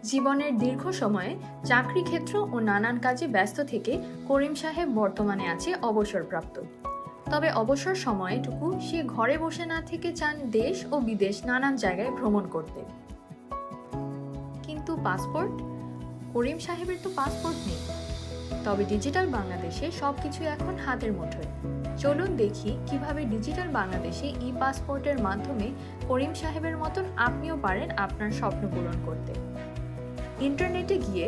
জীবনের দীর্ঘ সময়ে চাকরি ক্ষেত্র ও নানান কাজে ব্যস্ত থেকে করিম সাহেব বর্তমানে আছে অবসরপ্রাপ্ত। তবে অবসর সময়টুকু সে ঘরে বসে না থেকে চান দেশ ও বিদেশ নানান জায়গায় ভ্রমণ করতে। কিন্তু করিম সাহেবের তো পাসপোর্ট নেই। তবে ডিজিটাল বাংলাদেশে সবকিছু এখন হাতের মুঠোয়। চলুন দেখি কিভাবে ডিজিটাল বাংলাদেশে ই পাসপোর্টের মাধ্যমে করিম সাহেবের মতন আপনিও পারেন আপনার স্বপ্ন পূরণ করতে। ইন্টারনেটে গিয়ে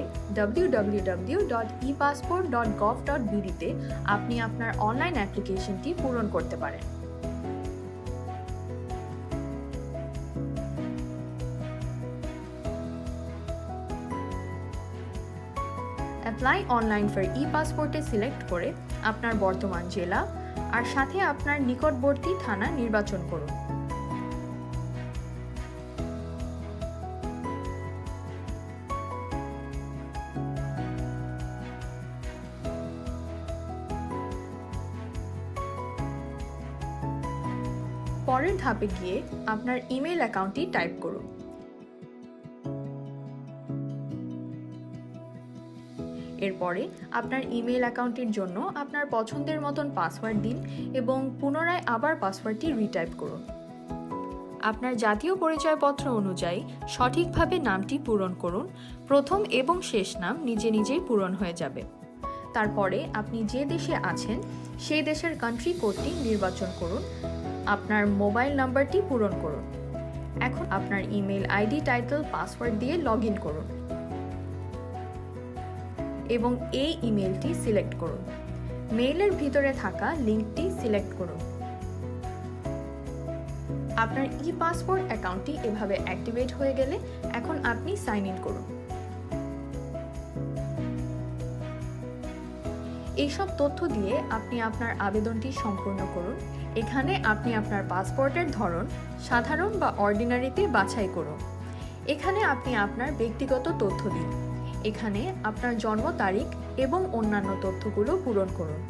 www.epassport.gov.bd তে আপনি আপনার অনলাইন অ্যাপ্লিকেশনটি পূরণ করতে পারেন। অ্যাপ্লাই অনলাইন ফর ই পাসপোর্টে সিলেক্ট করে আপনার বর্তমান জেলা আর সাথে আপনার নিকটবর্তী থানা নির্বাচন করুন। পরের ধাপে গিয়ে আপনার ইমেল অ্যাকাউন্টটি টাইপ করুন। এরপরে আপনার ইমেল অ্যাকাউন্টের জন্য আপনার পছন্দের মতন পাসওয়ার্ড দিন এবং পুনরায় আবার পাসওয়ার্ডটি রিটাইপ করুন। আপনার জাতীয় পরিচয়পত্র অনুযায়ী সঠিকভাবে নামটি পূরণ করুন। প্রথম এবং শেষ নাম নিজে নিজেই পূরণ হয়ে যাবে। তারপরে আপনি যে দেশে আছেন সেই দেশের কান্ট্রি কোডটি নির্বাচন করুন। আপনার মোবাইল নাম্বারটি পূরণ করুন। এখন আপনার ইমেল আইডি, টাইটেল, পাসওয়ার্ড দিয়ে লগ ইন করুন এবং এই ইমেলটি সিলেক্ট করুন। মেইলের ভিতরে থাকা লিঙ্কটি সিলেক্ট করুন। আপনার ই পাসপোর্ট অ্যাকাউন্টটি এভাবে অ্যাক্টিভেট হয়ে গেলে এখন আপনি সাইন ইন করুন। এইসব তথ্য দিয়ে আপনি আপনার আবেদনটি সম্পূর্ণ করুন। এখানে আপনি আপনার পাসপোর্টের ধরন সাধারণ বা অর্ডিনারিতে বাছাই করুন। এখানে আপনি আপনার ব্যক্তিগত তথ্য দিন। এখানে আপনার জন্ম তারিখ এবং অন্যান্য তথ্যগুলো পূরণ করুন।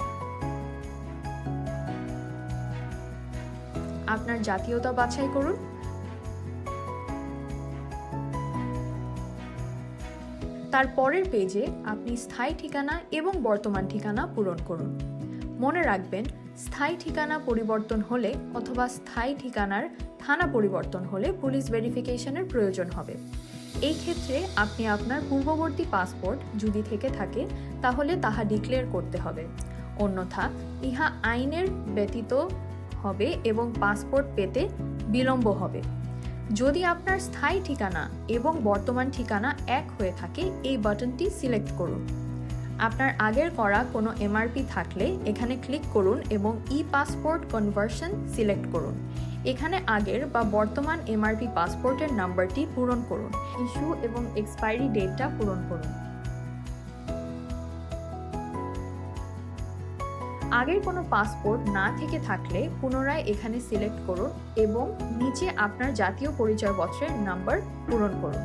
আপনার জাতীয়তা বাছাই করুন। তার পরের পেজে আপনি স্থায়ী ঠিকানা এবং বর্তমান ঠিকানা পূরণ করুন। মনে রাখবেন, স্থায়ী ঠিকানা পরিবর্তন হলে অথবা স্থায়ী ঠিকানার থানা পরিবর্তন হলে পুলিশ ভেরিফিকেশনের প্রয়োজন হবে। এই ক্ষেত্রে আপনি আপনার পূর্ববর্তী পাসপোর্ট যদি থেকে থাকে তাহলে তাহা ডিক্লেয়ার করতে হবে, অন্যথা ইহা আইনের ব্যতীত হবে এবং পাসপোর্ট পেতে বিলম্ব হবে। যদি আপনার স্থায়ী ঠিকানা এবং বর্তমান ঠিকানা এক হয়ে থাকে এই বাটনটি সিলেক্ট করুন। আপনার আগের করা কোনো এমআরপি থাকলে এখানে ক্লিক করুন এবং ই পাসপোর্ট কনভার্সন সিলেক্ট করুন। এখানে আগের বা বর্তমান এমআরপি পাসপোর্টের নাম্বারটি পূরণ করুন। ইস্যু এবং এক্সপায়ারি ডেটটা পূরণ করুন। আগের কোনো পাসপোর্ট না থেকে থাকলে পুনরায় এখানে সিলেক্ট করুন এবং নিচে আপনার জাতীয় পরিচয়পত্রের নাম্বার পূরণ করুন।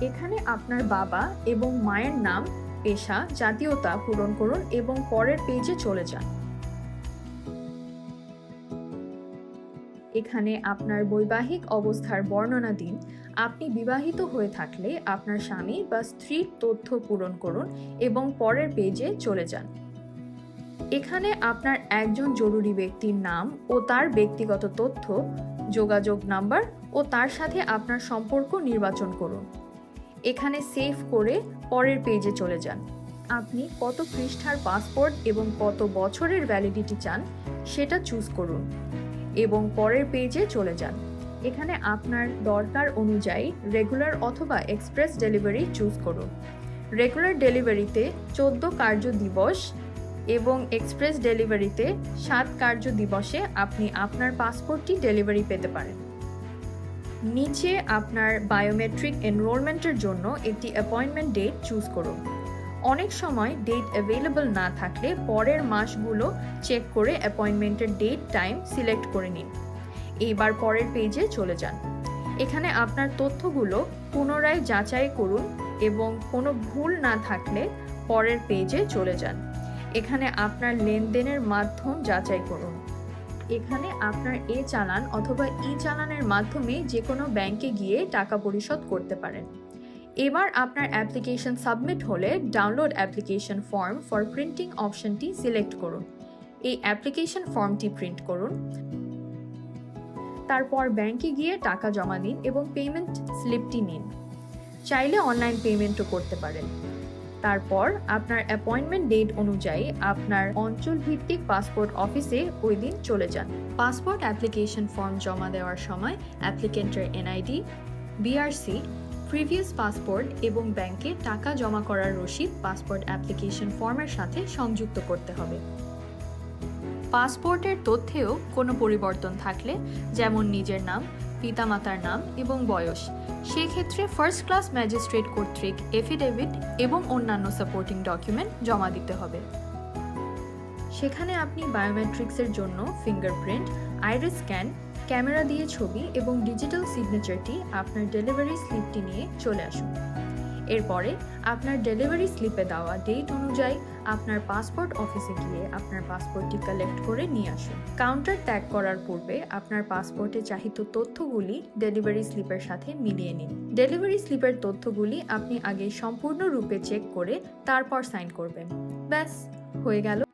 এখানে আপনার বাবা এবং মায়ের নাম, পেশা, জাতীয়তা পূরণ করুন এবং পরের পেজে চলে যান। এখানে আপনার বৈবাহিক অবস্থার বর্ণনা দিন। আপনি বিবাহিত হয়ে থাকলে আপনার স্বামী বা স্ত্রীর তথ্য পূরণ করুন এবং পরের পেজে চলে যান। এখানে আপনার একজন জরুরি ব্যক্তির নাম ও তার ব্যক্তিগত তথ্য, যোগাযোগ নাম্বার ও তার সাথে আপনার সম্পর্ক নির্বাচন করুন। এখানে সেভ করে পরের পেজে চলে যান। আপনি কত পৃষ্ঠার পাসপোর্ট এবং কত বছরের ভ্যালিডিটি চান সেটা চুজ করুন এবং পরের পেজে চলে যান। এখানে আপনার দরকার অনুযায়ী রেগুলার অথবা এক্সপ্রেস ডেলিভারি চুজ করুন। রেগুলার ডেলিভারিতে 14 কার্য দিবস এবং এক্সপ্রেস ডেলিভারিতে 7 কার্য দিবসে আপনি আপনার পাসপোর্টটি ডেলিভারি পেতে পারেন। নিচে আপনার বায়োমেট্রিক এনরোলমেন্টের জন্য একটি অ্যাপয়েন্টমেন্ট ডেট চুজ করুন। অনেক সময় ডেট অ্যাভেলেবল না থাকলে পরের মাসগুলো চেক করে অ্যাপয়েন্টমেন্টের ডেট টাইম সিলেক্ট করে নিন। এইবার পরের পেজে চলে যান। এখানে আপনার তথ্যগুলো পুনরায় যাচাই করুন এবং কোনো ভুল না থাকলে পরের পেজে চলে যান। এখানে আপনার লেনদেনের মাধ্যম যাচাই করুন। এখানে আপনার চালান অথবা ই চালানের মাধ্যমে যে কোনো ব্যাংকে গিয়ে টাকা পরিশোধ করতে পারেন। এবার আপনার অ্যাপ্লিকেশন সাবমিট হলে download application form for printing অপশনটি সিলেক্ট করুন। এই অ্যাপ্লিকেশন ফর্মটি প্রিন্ট করুন। তারপর ব্যাংকে গিয়ে টাকা জমা দিন এবং পেমেন্ট স্লিপটি নিন। চাইলে অনলাইন পেমেন্টও করতে পারেন। তারপর আপনার অ্যাপয়েন্টমেন্ট ডেট অনুযায়ী আপনার অঞ্চল ভিত্তিক পাসপোর্ট অফিসে ওই দিন চলে যান। পাসপোর্ট অ্যাপ্লিকেশন ফর্ম জমা দেওয়ার সময় অ্যাপ্লিকেন্টের এনআইডি, বিআরসি, প্রিভিয়াস পাসপোর্ট এবং ব্যাংকে টাকা জমা করার রসিদ পাসপোর্ট অ্যাপ্লিকেশন ফর্মের সাথে সংযুক্ত করতে হবে। পাসপোর্টের তথ্যেও কোনো পরিবর্তন থাকলে, যেমন নিজের নাম, পিতামাতার নাম এবং বয়স, সেক্ষেত্রে ফার্স্ট ক্লাস ম্যাজিস্ট্রেট কর্তৃক এফিডেভিট এবং অন্যান্য সাপোর্টিং ডকুমেন্ট জমা দিতে হবে। সেখানে আপনি বায়োমেট্রিক্সের জন্য ফিঙ্গারপ্রিন্ট, আইরিস স্ক্যান, ক্যামেরা দিয়ে ছবি এবং ডিজিটাল সিগনেচারটি আপনার ডেলিভারি স্লিপটি নিয়ে চলে আসুন। এরপরে আপনার ডেলিভারি স্লিপে দেওয়া ডেট অনুযায়ী আপনার পাসপোর্ট অফিসে গিয়ে আপনার পাসপোর্টটি কালেক্ট করে নিয়ে আসুন। কাউন্টার ত্যাগ করার পূর্বে আপনার পাসপোর্টে চাহিত তথ্যগুলি ডেলিভারি স্লিপের সাথে মিলিয়ে নিন। ডেলিভারি স্লিপের তথ্যগুলি আপনি আগে সম্পূর্ণরূপে চেক করে তারপর সাইন করবেন। ব্যাস, হয়ে গেল।